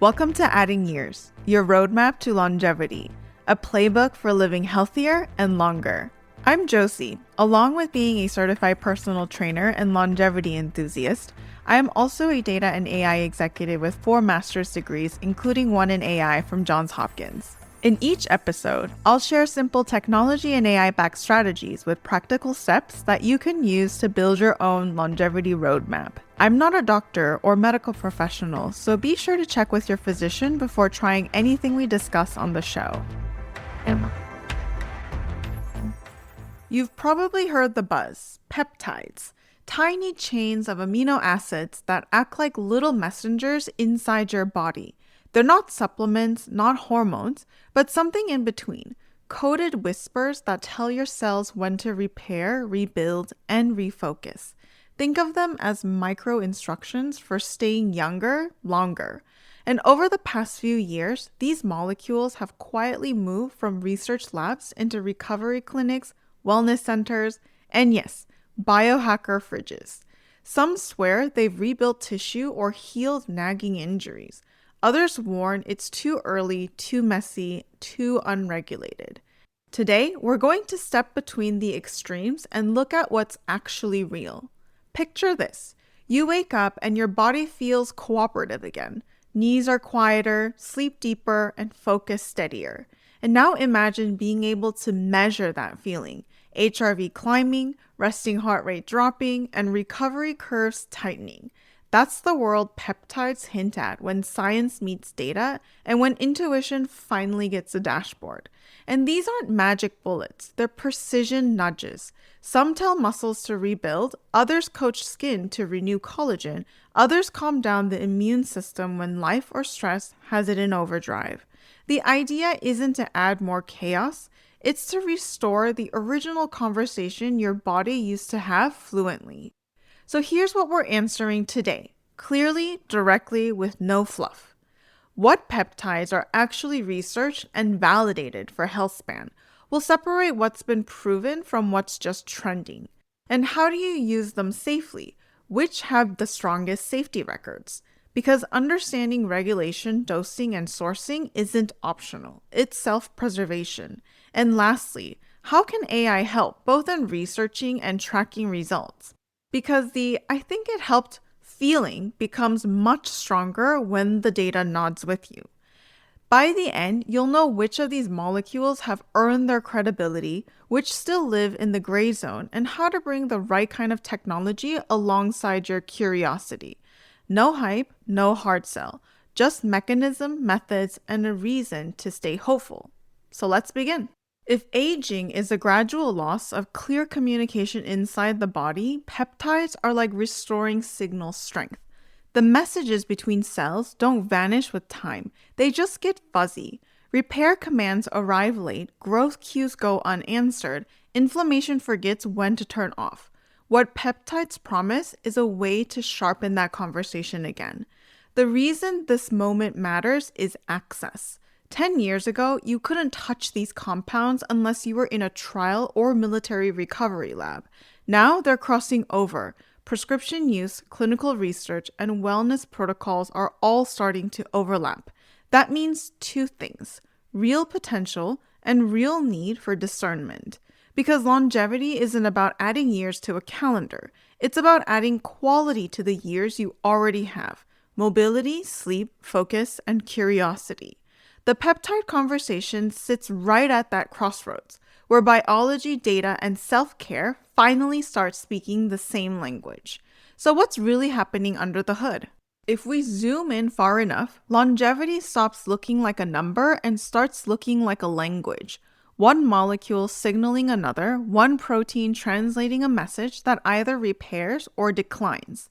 Welcome to Adding Years, your roadmap to longevity, a playbook for living healthier and longer. I'm Josie. Along with being a certified personal trainer and longevity enthusiast, I am also a data and AI executive with 4 master's degrees, including one in AI from Johns Hopkins. In each episode, I'll share simple technology and AI-backed strategies with practical steps that you can use to build your own longevity roadmap. I'm not a doctor or medical professional, so be sure to check with your physician before trying anything we discuss on the show. You've probably heard the buzz, peptides, tiny chains of amino acids that act like little messengers inside your body. They're not supplements, not hormones, but something in between, coded whispers that tell your cells when to repair, rebuild, and refocus. Think of them as micro instructions for staying younger, longer. And over the past few years, these molecules have quietly moved from research labs into recovery clinics, wellness centers, and yes, biohacker fridges. Some swear they've rebuilt tissue or healed nagging injuries. Others warn it's too early, too messy, too unregulated. Today, we're going to step between the extremes and look at what's actually real. Picture this. You wake up and your body feels cooperative again. Knees are quieter, sleep deeper, and focus steadier. And now imagine being able to measure that feeling. HRV climbing, resting heart rate dropping, and recovery curves tightening. That's the world peptides hint at when science meets data and when intuition finally gets a dashboard. And these aren't magic bullets, they're precision nudges. Some tell muscles to rebuild, others coach skin to renew collagen, others calm down the immune system when life or stress has it in overdrive. The idea isn't to add more chaos, it's to restore the original conversation your body used to have fluently. So here's what we're answering today, clearly, directly, with no fluff. What peptides are actually researched and validated for health span? We'll separate what's been proven from what's just trending. And how do you use them safely? Which have the strongest safety records? Because understanding regulation, dosing, and sourcing isn't optional. It's self-preservation. And lastly, how can AI help both in researching and tracking results? Because the "I think it helped" feeling becomes much stronger when the data nods with you. By the end, you'll know which of these molecules have earned their credibility, which still live in the gray zone, and how to bring the right kind of technology alongside your curiosity. No hype, no hard sell, just mechanism, methods, and a reason to stay hopeful. So let's begin. If aging is a gradual loss of clear communication inside the body, peptides are like restoring signal strength. The messages between cells don't vanish with time, they just get fuzzy. Repair commands arrive late, growth cues go unanswered, inflammation forgets when to turn off. What peptides promise is a way to sharpen that conversation again. The reason this moment matters is access. 10 years ago, you couldn't touch these compounds unless you were in a trial or military recovery lab. Now they're crossing over. Prescription use, clinical research, and wellness protocols are all starting to overlap. That means 2 things: real potential and real need for discernment. Because longevity isn't about adding years to a calendar. It's about adding quality to the years you already have: mobility, sleep, focus, and curiosity. The peptide conversation sits right at that crossroads, where biology, data, and self-care finally start speaking the same language. So what's really happening under the hood? If we zoom in far enough, longevity stops looking like a number and starts looking like a language. One molecule signaling another, one protein translating a message that either repairs or declines.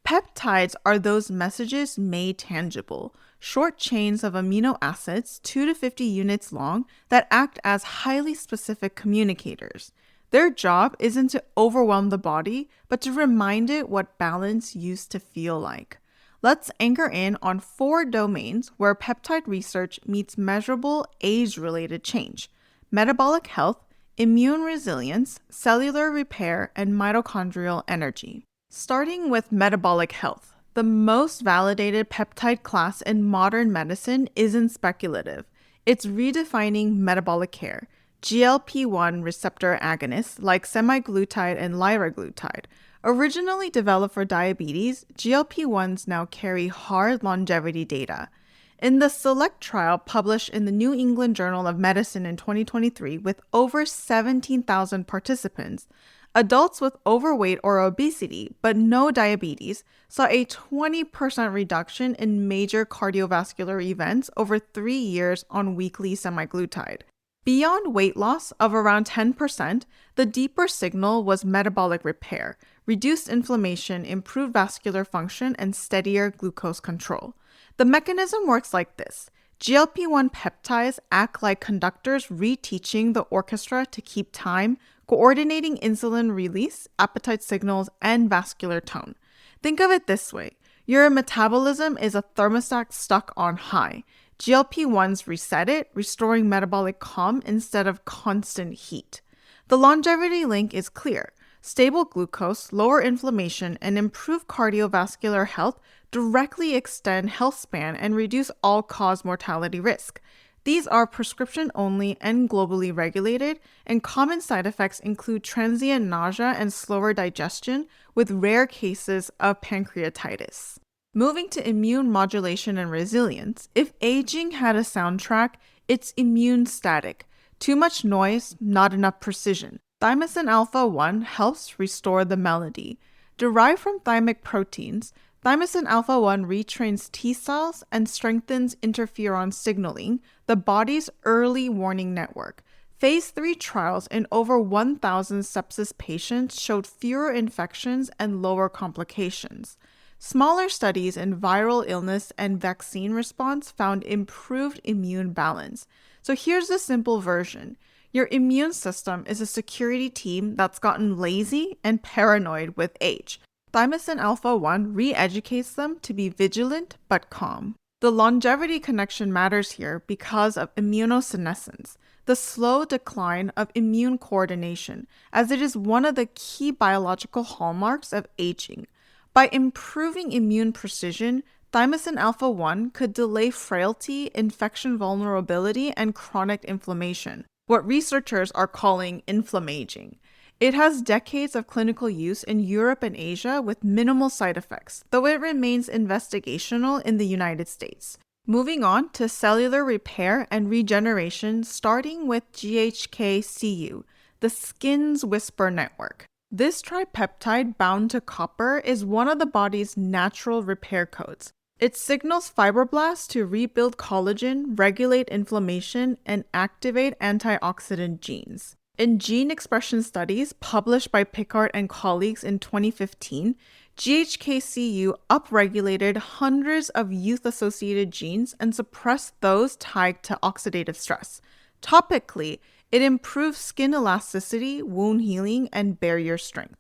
Peptides are those messages made tangible, short chains of amino acids, 2 to 50 units long, that act as highly specific communicators. Their job isn't to overwhelm the body, but to remind it what balance used to feel like. Let's anchor in on 4 domains where peptide research meets measurable age-related change: metabolic health, immune resilience, cellular repair, and mitochondrial energy. Starting with metabolic health, The most validated peptide class in modern medicine isn't speculative. It's redefining metabolic care. GLP-1 receptor agonists like semaglutide and liraglutide, originally developed for diabetes, GLP-1s now carry hard longevity data. In the SELECT trial published in the New England Journal of Medicine in 2023 with over 17,000 participants, adults with overweight or obesity but no diabetes saw a 20% reduction in major cardiovascular events over 3 years on weekly semaglutide. Beyond weight loss of around 10%, the deeper signal was metabolic repair, reduced inflammation, improved vascular function, and steadier glucose control. The mechanism works like this. GLP-1 peptides act like conductors reteaching the orchestra to keep time, coordinating insulin release, appetite signals, and vascular tone. Think of it this way. Your metabolism is a thermostat stuck on high. GLP-1s reset it, restoring metabolic calm instead of constant heat. The longevity link is clear. Stable glucose, lower inflammation, and improved cardiovascular health directly extend health span and reduce all-cause mortality risk. These are prescription only and globally regulated, and common side effects include transient nausea and slower digestion, with rare cases of pancreatitis. Moving to immune modulation and resilience, if aging had a soundtrack, it's immune static. Too much noise, not enough precision. Thymosin alpha-1 helps restore the melody. Derived from thymic proteins, thymosin alpha-1 retrains T cells and strengthens interferon signaling, the body's early warning network. Phase 3 trials in over 1,000 sepsis patients showed fewer infections and lower complications. Smaller studies in viral illness and vaccine response found improved immune balance. So here's the simple version. Your immune system is a security team that's gotten lazy and paranoid with age. Thymosin alpha-1 re-educates them to be vigilant but calm. The longevity connection matters here because of immunosenescence, the slow decline of immune coordination, as it is one of the key biological hallmarks of aging. By improving immune precision, thymosin alpha-1 could delay frailty, infection vulnerability, and chronic inflammation, what researchers are calling inflammaging. It has decades of clinical use in Europe and Asia with minimal side effects, though it remains investigational in the United States. Moving on to cellular repair and regeneration, starting with GHK-Cu, the skin's whisper network. This tripeptide bound to copper is one of the body's natural repair codes. It signals fibroblasts to rebuild collagen, regulate inflammation, and activate antioxidant genes. In gene expression studies published by Pickard and colleagues in 2015, GHK-Cu upregulated hundreds of youth-associated genes and suppressed those tied to oxidative stress. Topically, it improves skin elasticity, wound healing, and barrier strength.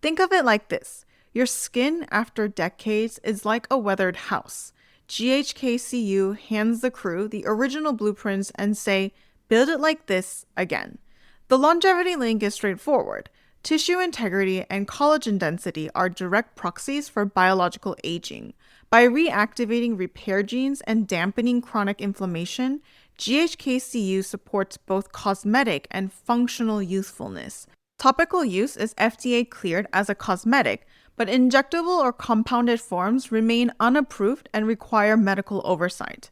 Think of it like this. Your skin, after decades, is like a weathered house. GHK-Cu hands the crew the original blueprints and say, build it like this again. The longevity link is straightforward. Tissue integrity and collagen density are direct proxies for biological aging. By reactivating repair genes and dampening chronic inflammation, GHK-Cu supports both cosmetic and functional youthfulness. Topical use is FDA cleared as a cosmetic, but injectable or compounded forms remain unapproved and require medical oversight.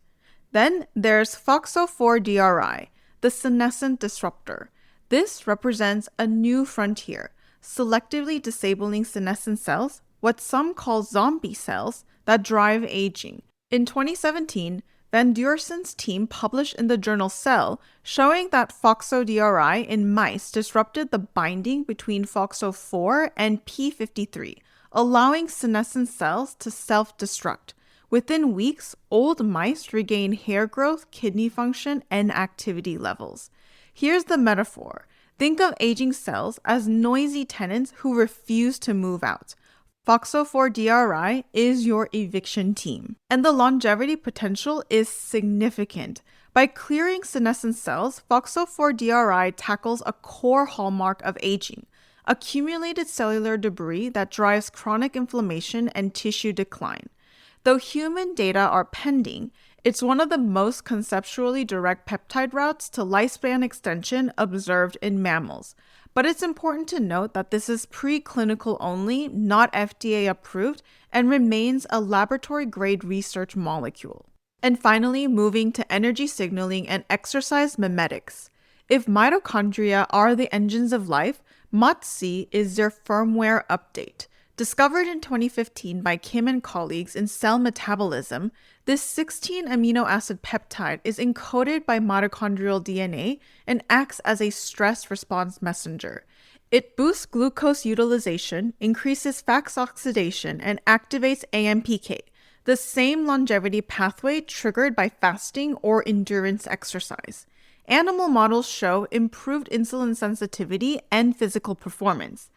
Then there's FOXO4-DRI, the senescent disruptor. This represents a new frontier, selectively disabling senescent cells, what some call zombie cells, that drive aging. In 2017, Van Duersen's team published in the journal Cell showing that FOXO-DRI in mice disrupted the binding between FOXO4 and P53, allowing senescent cells to self-destruct. Within weeks, old mice regain hair growth, kidney function, and activity levels. Here's the metaphor. Think of aging cells as noisy tenants who refuse to move out. FOXO4-DRI is your eviction team, and the longevity potential is significant. By clearing senescent cells, FOXO4-DRI tackles a core hallmark of aging, accumulated cellular debris that drives chronic inflammation and tissue decline. Though human data are pending, it's one of the most conceptually direct peptide routes to lifespan extension observed in mammals. But it's important to note that this is preclinical only, not FDA approved, and remains a laboratory-grade research molecule. And finally, moving to energy signaling and exercise mimetics. If mitochondria are the engines of life, MOTS-c is their firmware update. Discovered in 2015 by Kim and colleagues in Cell Metabolism, this 16 amino acid peptide is encoded by mitochondrial DNA and acts as a stress response messenger. It boosts glucose utilization, increases FAX oxidation, and activates AMPK, the same longevity pathway triggered by fasting or endurance exercise. Animal models show improved insulin sensitivity and physical performance.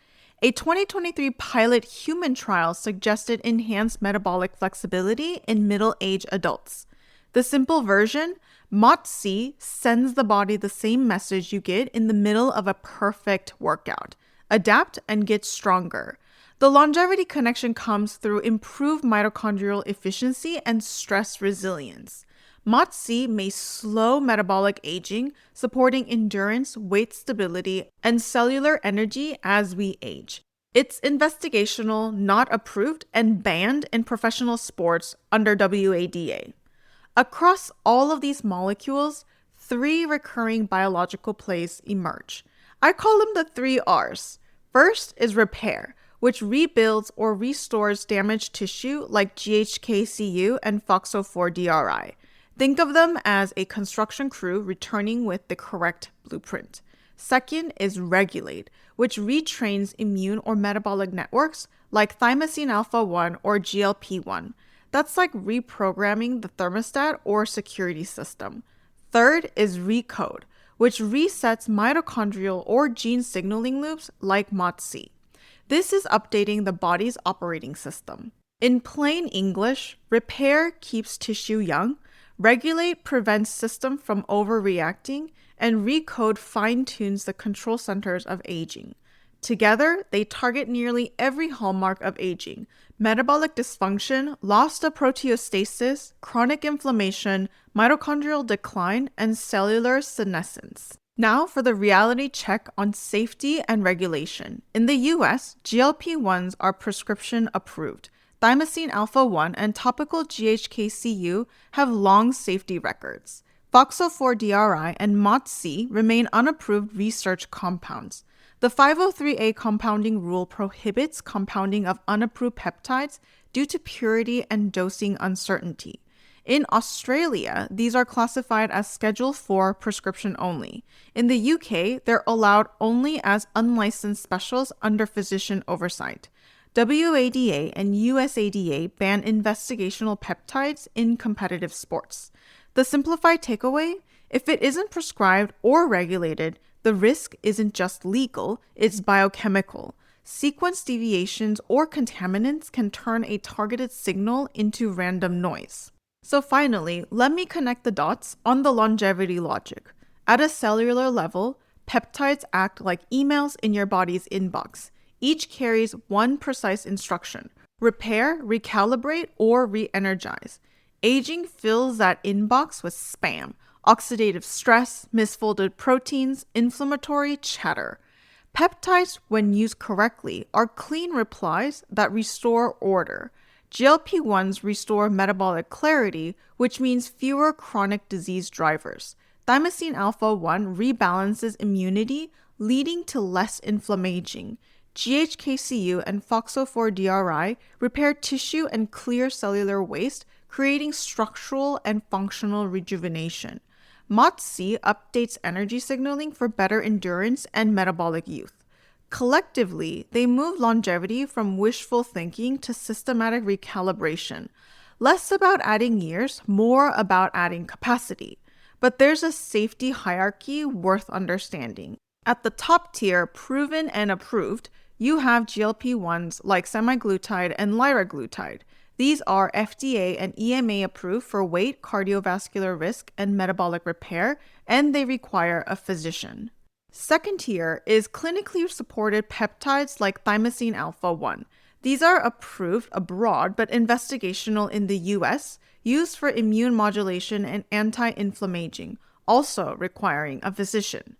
A 2023 pilot human trial suggested enhanced metabolic flexibility in middle-aged adults. The simple version, MOTS-c sends the body the same message you get in the middle of a perfect workout. Adapt and get stronger. The longevity connection comes through improved mitochondrial efficiency and stress resilience. MOTS-c may slow metabolic aging, supporting endurance, weight stability, and cellular energy as we age. It's investigational, not approved, and banned in professional sports under WADA. Across all of these molecules, 3 recurring biological plays emerge. I call them the 3 Rs. First is repair, which rebuilds or restores damaged tissue like GHKCU and FOXO4-DRI. Think of them as a construction crew returning with the correct blueprint. Second is regulate, which retrains immune or metabolic networks like thymosin alpha-1 or GLP-1. That's like reprogramming the thermostat or security system. Third is recode, which resets mitochondrial or gene signaling loops like MOTS-c. This is updating the body's operating system. In plain English, repair keeps tissue young, regulate prevents system from overreacting, and recode fine-tunes the control centers of aging. Together, they target nearly every hallmark of aging: metabolic dysfunction, loss of proteostasis, chronic inflammation, mitochondrial decline, and cellular senescence. Now for the reality check on safety and regulation. In the US, GLP-1s are prescription approved. Thymosin alpha-1 and topical GHKCU have long safety records. FOXO4-DRI and MOTS-c remain unapproved research compounds. The 503A compounding rule prohibits compounding of unapproved peptides due to purity and dosing uncertainty. In Australia, these are classified as Schedule 4 prescription only. In the UK, they're allowed only as unlicensed specials under physician oversight. WADA and USADA ban investigational peptides in competitive sports. The simplified takeaway: if it isn't prescribed or regulated, the risk isn't just legal, it's biochemical. Sequence deviations or contaminants can turn a targeted signal into random noise. So finally, let me connect the dots on the longevity logic. At a cellular level, peptides act like emails in your body's inbox. Each carries one precise instruction: repair, recalibrate, or re-energize. Aging fills that inbox with spam, oxidative stress, misfolded proteins, inflammatory chatter. Peptides, when used correctly, are clean replies that restore order. GLP-1s restore metabolic clarity, which means fewer chronic disease drivers. Thymosin alpha-1 rebalances immunity, leading to less inflammation. GHKCU and FOXO4-DRI repair tissue and clear cellular waste, creating structural and functional rejuvenation. MOTS-c updates energy signaling for better endurance and metabolic youth. Collectively, they move longevity from wishful thinking to systematic recalibration. Less about adding years, more about adding capacity. But there's a safety hierarchy worth understanding. At the top tier, proven and approved, you have GLP-1s like semaglutide and liraglutide. These are FDA and EMA approved for weight, cardiovascular risk, and metabolic repair, and they require a physician. Second tier is clinically supported peptides like thymosin alpha 1. These are approved abroad but investigational in the US, used for immune modulation and anti-inflammaging, also requiring a physician.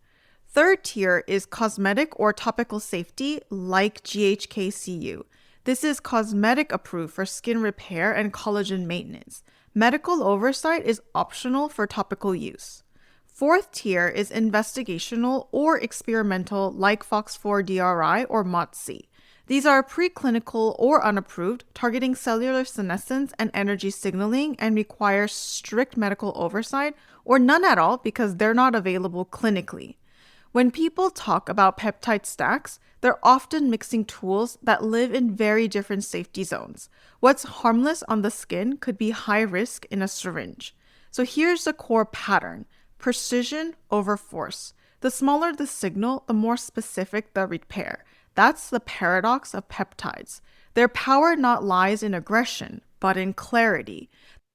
Third tier is cosmetic or topical safety like GHKCU. This is cosmetic approved for skin repair and collagen maintenance. Medical oversight is optional for topical use. Fourth tier is investigational or experimental like FOX4-DRI or MOTS-C. These are preclinical or unapproved, targeting cellular senescence and energy signaling and require strict medical oversight or none at all because they're not available clinically. When people talk about peptide stacks, they're often mixing tools that live in very different safety zones. What's harmless on the skin could be high risk in a syringe. So here's the core pattern: precision over force. The smaller the signal, the more specific the repair. That's the paradox of peptides. Their power not lies in aggression, but in clarity.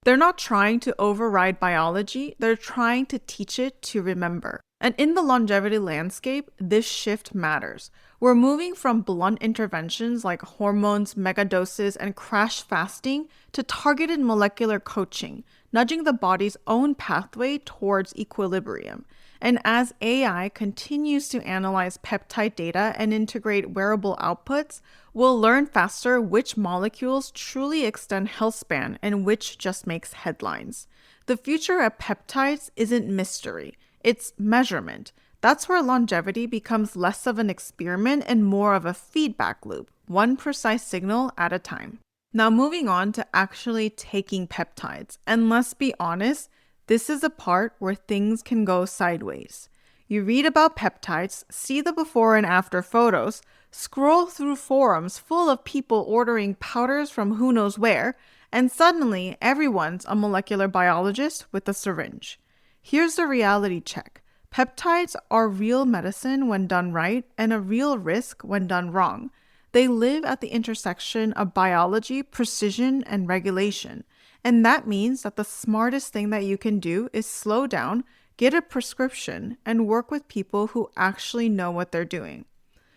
They're not trying to override biology, they're trying to teach it to remember. And in the longevity landscape, this shift matters. We're moving from blunt interventions like hormones, megadoses, and crash fasting to targeted molecular coaching, nudging the body's own pathway towards equilibrium. And as AI continues to analyze peptide data and integrate wearable outputs, we'll learn faster which molecules truly extend health span and which just makes headlines. The future of peptides isn't mystery, it's measurement. That's where longevity becomes less of an experiment and more of a feedback loop, one precise signal at a time. Now moving on to actually taking peptides. And let's be honest, this is a part where things can go sideways. You read about peptides, see the before and after photos, scroll through forums full of people ordering powders from who knows where, and suddenly everyone's a molecular biologist with a syringe. Here's the reality check. Peptides are real medicine when done right and a real risk when done wrong. They live at the intersection of biology, precision, and regulation. And that means that the smartest thing that you can do is slow down, get a prescription, and work with people who actually know what they're doing.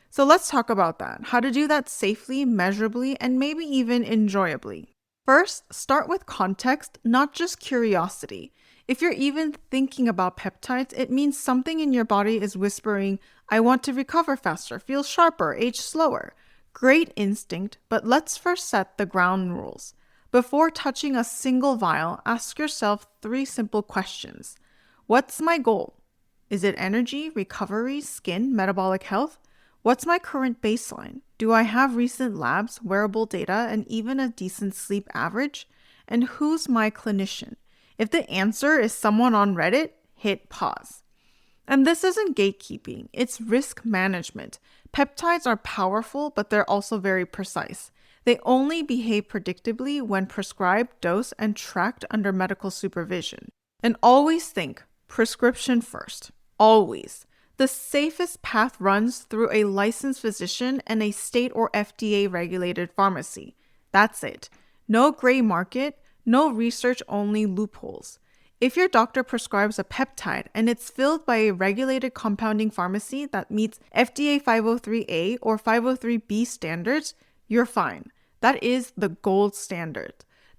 So let's talk about that. How to do that safely, measurably, and maybe even enjoyably. First, start with context, not just curiosity. If you're even thinking about peptides, it means something in your body is whispering, I want to recover faster, feel sharper, age slower. Great instinct, but let's first set the ground rules. Before touching a single vial, ask yourself 3 simple questions. What's my goal? Is it energy, recovery, skin, metabolic health? What's my current baseline? Do I have recent labs, wearable data, and even a decent sleep average? And who's my clinician? If the answer is someone on Reddit, hit pause. And this isn't gatekeeping, it's risk management. Peptides are powerful, but they're also very precise. They only behave predictably when prescribed, dosed, and tracked under medical supervision. And always think, prescription first. Always. The safest path runs through a licensed physician and a state or FDA-regulated pharmacy. That's it. No gray market, no research-only loopholes. If your doctor prescribes a peptide and it's filled by a regulated compounding pharmacy that meets FDA 503A or 503B standards, you're fine. That is the gold standard.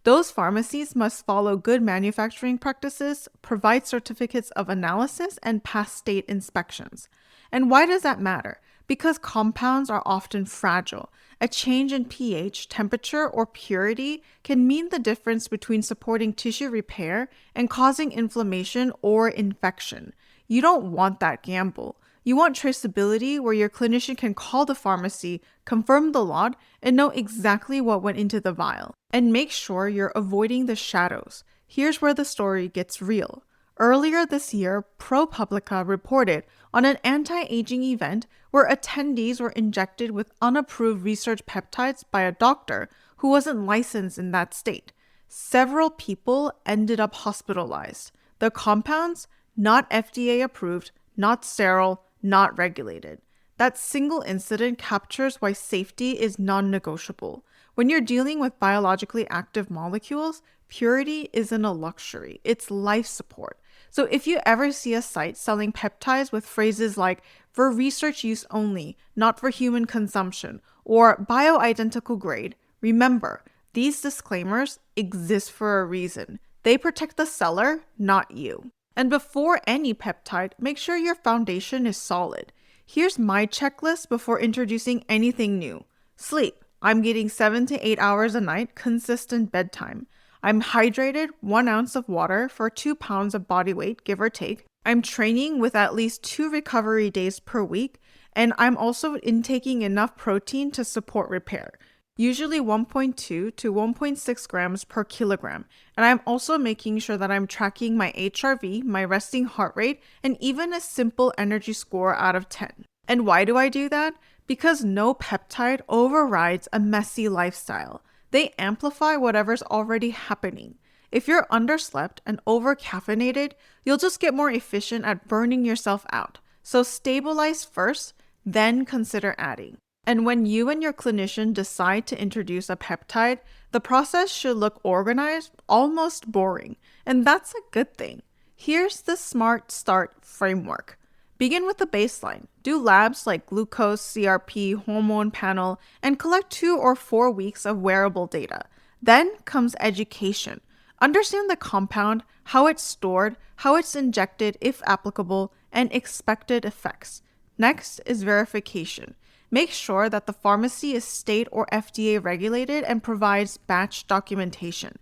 Those pharmacies must follow good manufacturing practices, provide certificates of analysis, and pass state inspections. And why does that matter? Because compounds are often fragile. A change in pH, temperature, or purity can mean the difference between supporting tissue repair and causing inflammation or infection. You don't want that gamble. You want traceability where your clinician can call the pharmacy, confirm the lot, and know exactly what went into the vial. And make sure you're avoiding the shadows. Here's where the story gets real. Earlier this year, ProPublica reported on an anti-aging event where attendees were injected with unapproved research peptides by a doctor who wasn't licensed in that state. Several people ended up hospitalized. The compounds, not FDA approved, not sterile, not regulated. That single incident captures why safety is non-negotiable. When you're dealing with biologically active molecules, purity isn't a luxury, it's life support. So if you ever see a site selling peptides with phrases like for research use only, not for human consumption, or bioidentical grade, remember, these disclaimers exist for a reason. They protect the seller, not you. And before any peptide, make sure your foundation is solid. Here's my checklist before introducing anything new. Sleep. I'm getting 7 to 8 hours a night, consistent bedtime. I'm hydrated, 1 ounce of water for 2 pounds of body weight, give or take. I'm training with at least 2 recovery days per week, and I'm also intaking enough protein to support repair, usually 1.2 to 1.6 grams per kilogram. And I'm also making sure that I'm tracking my HRV, my resting heart rate, and even a simple energy score out of 10. And why do I do that? Because no peptide overrides a messy lifestyle. They amplify whatever's already happening. If you're underslept and over-caffeinated, you'll just get more efficient at burning yourself out. So stabilize first, then consider adding. And when you and your clinician decide to introduce a peptide, the process should look organized, almost boring. And that's a good thing. Here's the Smart Start framework. Begin with the baseline. Do labs like glucose, CRP, hormone panel, and collect 2 or 4 weeks of wearable data. Then comes education. Understand the compound, how it's stored, how it's injected if applicable, and expected effects. Next is verification. Make sure that the pharmacy is state or FDA regulated and provides batch documentation.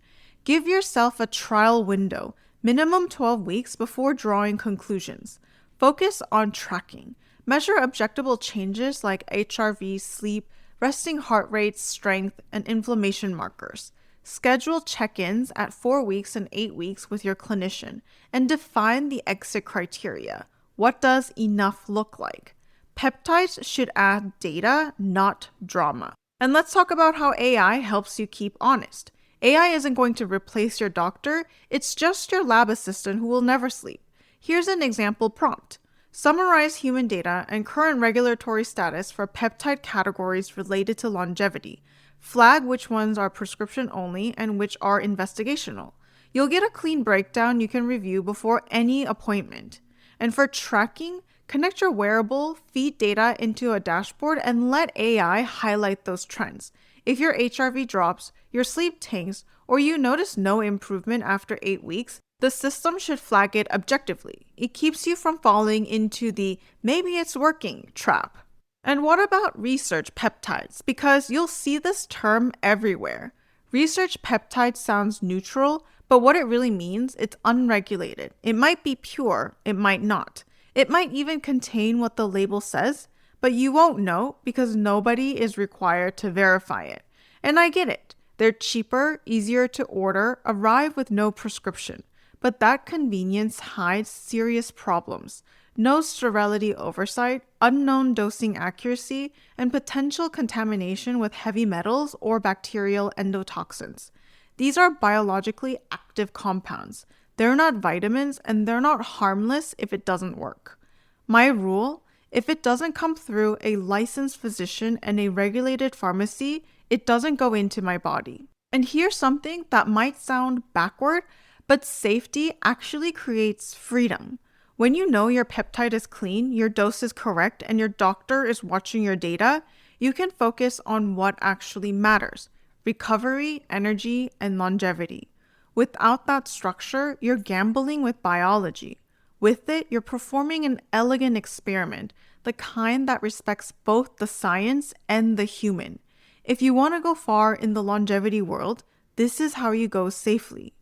Give yourself a trial window, minimum 12 weeks before drawing conclusions. Focus on tracking. Measure objectable changes like HRV, sleep, resting heart rate, strength, and inflammation markers. Schedule check-ins at 4 weeks and 8 weeks with your clinician and define the exit criteria. What does enough look like? Peptides should add data, not drama. And let's talk about how AI helps you keep honest. AI isn't going to replace your doctor, it's just your lab assistant who will never sleep. Here's an example prompt. Summarize human data and current regulatory status for peptide categories related to longevity. Flag which ones are prescription only and which are investigational. You'll get a clean breakdown you can review before any appointment. And for tracking, connect your wearable, feed data into a dashboard, and let AI highlight those trends. If your HRV drops, your sleep tanks, or you notice no improvement after 8 weeks, the system should flag it objectively. It keeps you from falling into the maybe it's working trap. And what about research peptides? Because you'll see this term everywhere. Research peptide sounds neutral, but what it really means, it's unregulated. It might be pure, it might not. It might even contain what the label says, but you won't know because nobody is required to verify it. And I get it. They're cheaper, easier to order, arrive with no prescription. But that convenience hides serious problems. No sterility oversight, unknown dosing accuracy, and potential contamination with heavy metals or bacterial endotoxins. These are biologically active compounds. They're not vitamins, and they're not harmless if it doesn't work. My rule, if it doesn't come through a licensed physician and a regulated pharmacy, it doesn't go into my body. And here's something that might sound backward, but safety actually creates freedom. When you know your peptide is clean, your dose is correct, and your doctor is watching your data, you can focus on what actually matters: recovery, energy, and longevity. Without that structure, you're gambling with biology. With it, you're performing an elegant experiment, the kind that respects both the science and the human. If you want to go far in the longevity world, this is how you go safely.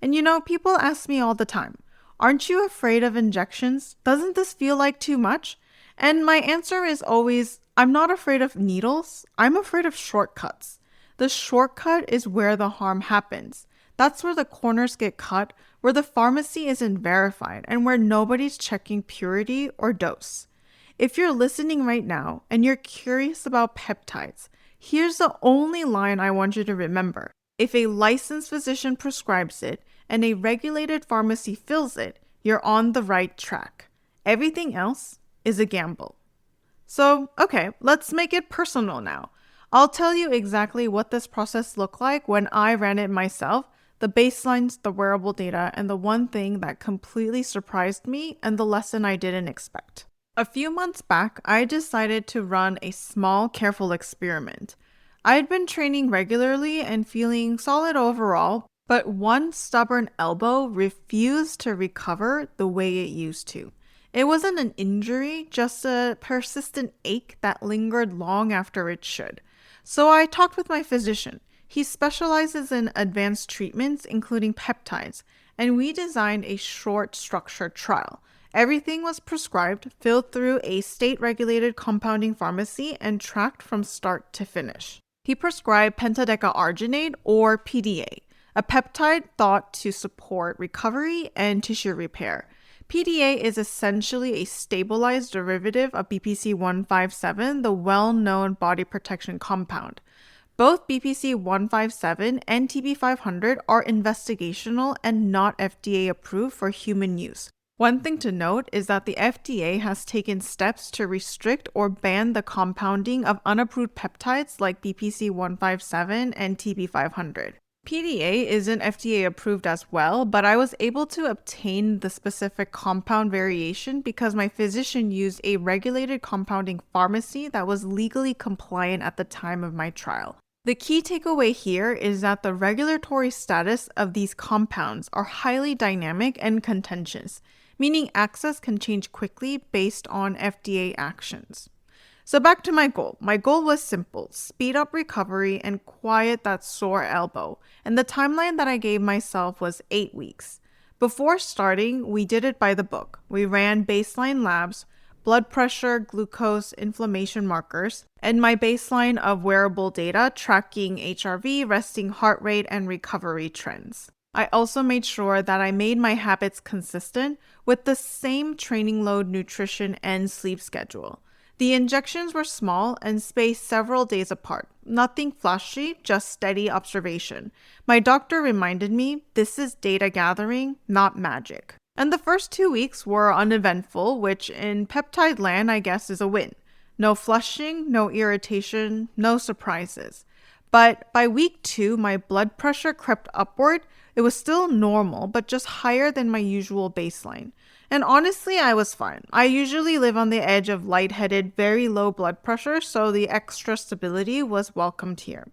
And people ask me all the time, aren't you afraid of injections? Doesn't this feel like too much? And my answer is always, I'm not afraid of needles, I'm afraid of shortcuts. The shortcut is where the harm happens. That's where the corners get cut, where the pharmacy isn't verified, and where nobody's checking purity or dose. If you're listening right now and you're curious about peptides, here's the only line I want you to remember. If a licensed physician prescribes it and a regulated pharmacy fills it, you're on the right track. Everything else is a gamble. So, okay, let's make it personal now. I'll tell you exactly what this process looked like when I ran it myself, the baselines, the wearable data, and the one thing that completely surprised me and the lesson I didn't expect. A few months back, I decided to run a small, careful experiment. I had been training regularly and feeling solid overall, but one stubborn elbow refused to recover the way it used to. It wasn't an injury, just a persistent ache that lingered long after it should. So I talked with my physician. He specializes in advanced treatments, including peptides, and we designed a short, structured trial. Everything was prescribed, filled through a state-regulated compounding pharmacy, and tracked from start to finish. He prescribed pentadecaarginate, or PDA, a peptide thought to support recovery and tissue repair. PDA is essentially a stabilized derivative of BPC 157, the well-known body protection compound. Both BPC 157 and TB 500 are investigational and not FDA approved for human use. One thing to note is that the FDA has taken steps to restrict or ban the compounding of unapproved peptides like BPC 157 and TB 500. PDA isn't FDA approved as well, but I was able to obtain the specific compound variation because my physician used a regulated compounding pharmacy that was legally compliant at the time of my trial. The key takeaway here is that the regulatory status of these compounds are highly dynamic and contentious, meaning access can change quickly based on FDA actions. So back to my goal. My goal was simple: speed up recovery and quiet that sore elbow. And the timeline that I gave myself was 8 weeks. Before starting, we did it by the book. We ran baseline labs, blood pressure, glucose, inflammation markers, and my baseline of wearable data tracking HRV, resting heart rate, and recovery trends. I also made sure that I made my habits consistent with the same training load, nutrition, and sleep schedule. The injections were small and spaced several days apart. Nothing flashy, just steady observation. My doctor reminded me this is data gathering, not magic. And the first 2 weeks were uneventful, which in peptide land I guess is a win. No flushing, no irritation, no surprises. But by week 2, my blood pressure crept upward. It was still normal, but just higher than my usual baseline. And honestly, I was fine. I usually live on the edge of lightheaded, very low blood pressure, so the extra stability was welcomed here.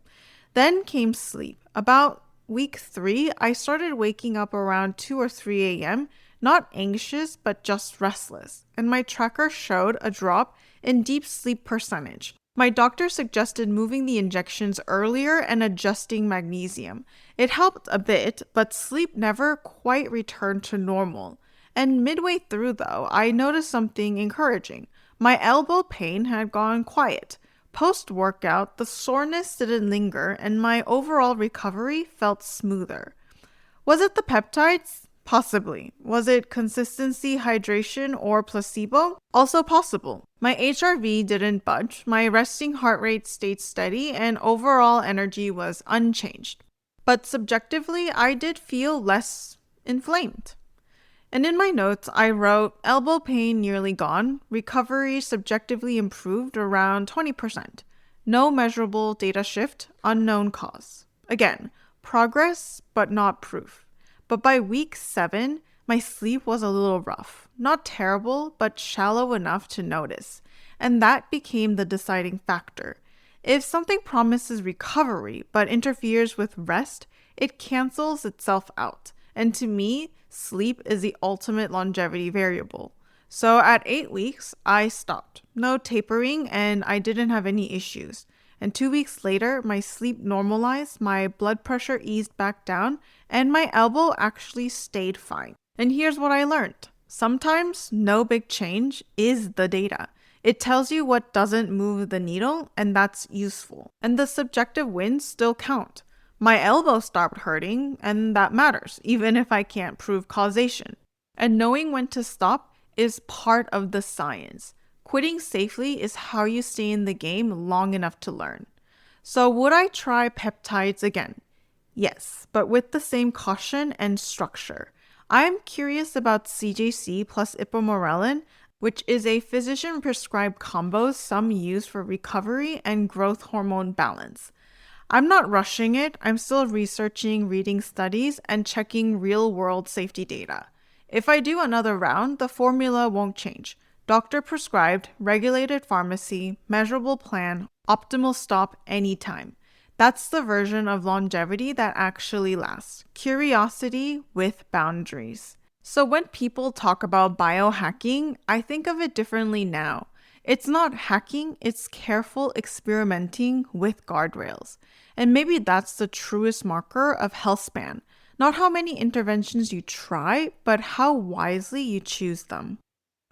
Then came sleep. About week 3, I started waking up around 2 or 3 a.m., not anxious, but just restless. And my tracker showed a drop in deep sleep percentage. My doctor suggested moving the injections earlier and adjusting magnesium. It helped a bit, but sleep never quite returned to normal. And midway through, though, I noticed something encouraging. My elbow pain had gone quiet. Post-workout, the soreness didn't linger, and my overall recovery felt smoother. Was it the peptides? Possibly. Was it consistency, hydration, or placebo? Also possible. My HRV didn't budge, my resting heart rate stayed steady, and overall energy was unchanged. But subjectively, I did feel less inflamed. And in my notes, I wrote, elbow pain nearly gone, recovery subjectively improved around 20%. No measurable data shift, unknown cause. Again, progress, but not proof. But by week 7, my sleep was a little rough. Not terrible, but shallow enough to notice. And that became the deciding factor. If something promises recovery but interferes with rest, it cancels itself out. And to me, sleep is the ultimate longevity variable. So at 8 weeks, I stopped. No tapering, and I didn't have any issues. And 2 weeks later, my sleep normalized, my blood pressure eased back down, and my elbow actually stayed fine. And here's what I learned. Sometimes no big change is the data. It tells you what doesn't move the needle, and that's useful. And the subjective wins still count. My elbow stopped hurting, and that matters, even if I can't prove causation. And knowing when to stop is part of the science. Quitting safely is how you stay in the game long enough to learn. So would I try peptides again? Yes, but with the same caution and structure. I'm curious about CJC plus ipamorelin, which is a physician-prescribed combo some use for recovery and growth hormone balance. I'm not rushing it. I'm still researching, reading studies, and checking real world safety data. If I do another round, the formula won't change. Doctor prescribed, regulated pharmacy, measurable plan, optimal stop anytime. That's the version of longevity that actually lasts. Curiosity with boundaries. So when people talk about biohacking, I think of it differently now. It's not hacking, it's careful experimenting with guardrails. And maybe that's the truest marker of health span. Not how many interventions you try, but how wisely you choose them.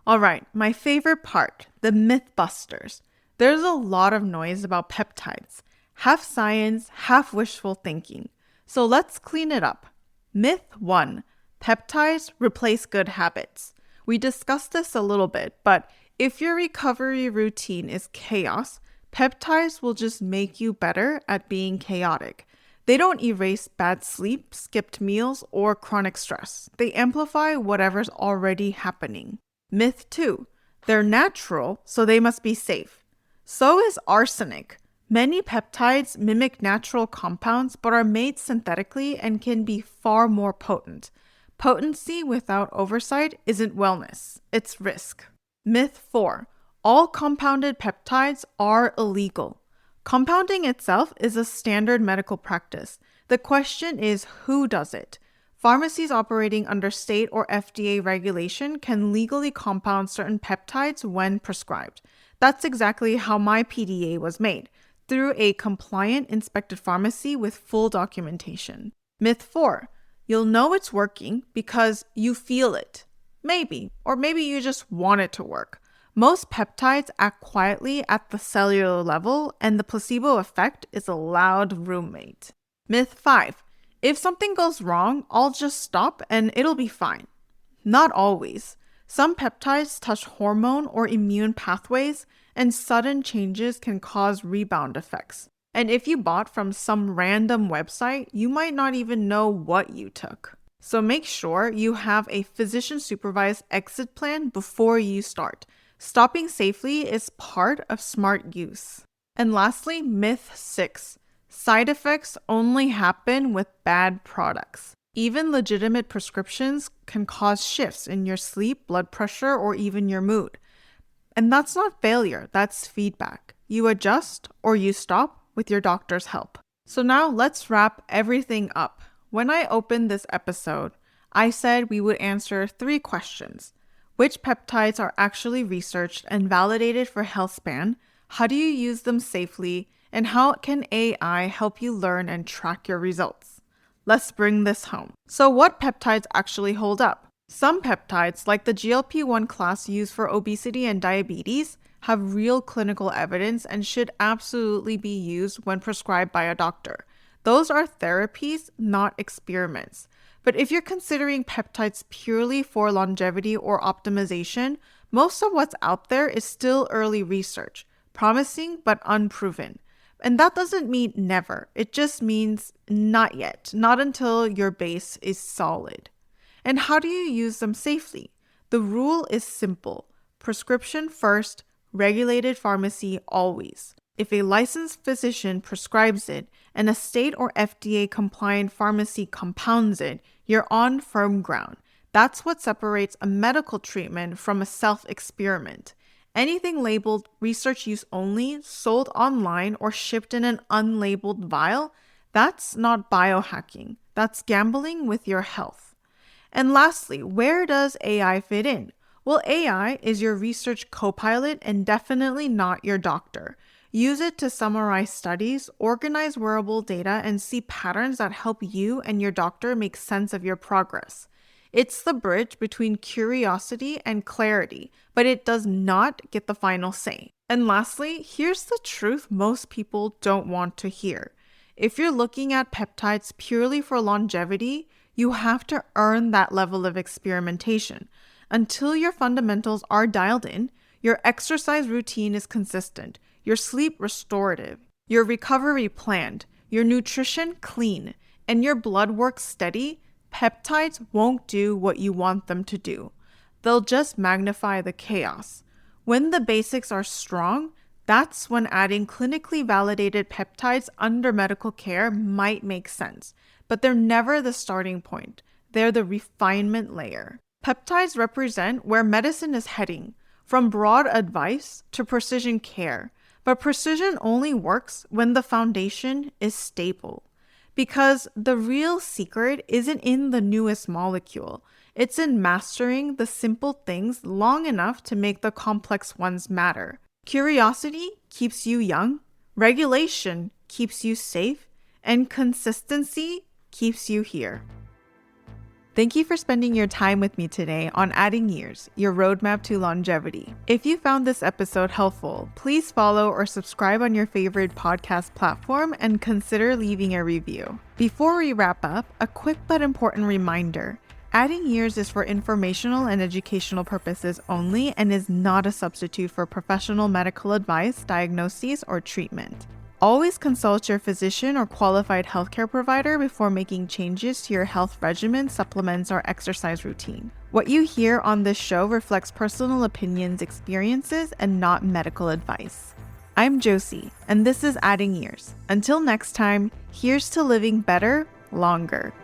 All right, my favorite part, the mythbusters. There's a lot of noise about peptides, half science, half wishful thinking. So let's clean it up. Myth 1: peptides replace good habits. We discussed this a little bit, but if your recovery routine is chaos, peptides will just make you better at being chaotic. They don't erase bad sleep, skipped meals, or chronic stress. They amplify whatever's already happening. Myth 2: they're natural, so they must be safe. So is arsenic. Many peptides mimic natural compounds but are made synthetically and can be far more potent. Potency without oversight isn't wellness, it's risk. Myth 4: all compounded peptides are illegal. Compounding itself is a standard medical practice. The question is who does it? Pharmacies operating under state or FDA regulation can legally compound certain peptides when prescribed. That's exactly how my PDA was made, through a compliant inspected pharmacy with full documentation. Myth 4: you'll know it's working because you feel it. Maybe, or maybe you just want it to work. Most peptides act quietly at the cellular level, and the placebo effect is a loud roommate. Myth 5: if something goes wrong, I'll just stop and it'll be fine. Not always. Some peptides touch hormone or immune pathways, and sudden changes can cause rebound effects. And if you bought from some random website, you might not even know what you took. So make sure you have a physician-supervised exit plan before you start. Stopping safely is part of smart use. And lastly, myth 6: side effects only happen with bad products. Even legitimate prescriptions can cause shifts in your sleep, blood pressure, or even your mood. And that's not failure, that's feedback. You adjust or you stop with your doctor's help. So now let's wrap everything up. When I opened this episode, I said we would answer 3 questions. Which peptides are actually researched and validated for health span? How do you use them safely? And how can AI help you learn and track your results? Let's bring this home. So what peptides actually hold up? Some peptides, like the GLP-1 class used for obesity and diabetes, have real clinical evidence and should absolutely be used when prescribed by a doctor. Those are therapies, not experiments. But if you're considering peptides purely for longevity or optimization, most of what's out there is still early research, promising but unproven. And that doesn't mean never. It just means not yet, not until your base is solid. And how do you use them safely? The rule is simple: prescription first, regulated pharmacy always. If a licensed physician prescribes it and a state or FDA compliant pharmacy compounds it, you're on firm ground. That's what separates a medical treatment from a self-experiment. Anything labeled research use only, sold online, or shipped in an unlabeled vial, that's not biohacking. That's gambling with your health. And lastly, where does AI fit in? Well, AI is your research co-pilot and definitely not your doctor. Use it to summarize studies, organize wearable data, and see patterns that help you and your doctor make sense of your progress. It's the bridge between curiosity and clarity, but it does not get the final say. And lastly, here's the truth most people don't want to hear. If you're looking at peptides purely for longevity, you have to earn that level of experimentation. Until your fundamentals are dialed in, your exercise routine is consistent, your sleep restorative, your recovery planned, your nutrition clean, and your blood work steady, peptides won't do what you want them to do. They'll just magnify the chaos. When the basics are strong, That's when adding clinically validated peptides under medical care might make sense, but they're never the starting point. They're the refinement layer. Peptides represent where medicine is heading, from broad advice to precision care, but precision only works when the foundation is stable. Because the real secret isn't in the newest molecule, it's in mastering the simple things long enough to make the complex ones matter. Curiosity keeps you young, regulation keeps you safe, and consistency keeps you here. Thank you for spending your time with me today on Adding Years, your roadmap to longevity. If you found this episode helpful, please follow or subscribe on your favorite podcast platform and consider leaving a review. Before we wrap up, a quick but important reminder. Adding Years is for informational and educational purposes only and is not a substitute for professional medical advice, diagnoses, or treatment. Always consult your physician or qualified healthcare provider before making changes to your health regimen, supplements, or exercise routine. What you hear on this show reflects personal opinions, experiences, and not medical advice. I'm Josie, and this is Adding Years. Until next time, here's to living better, longer.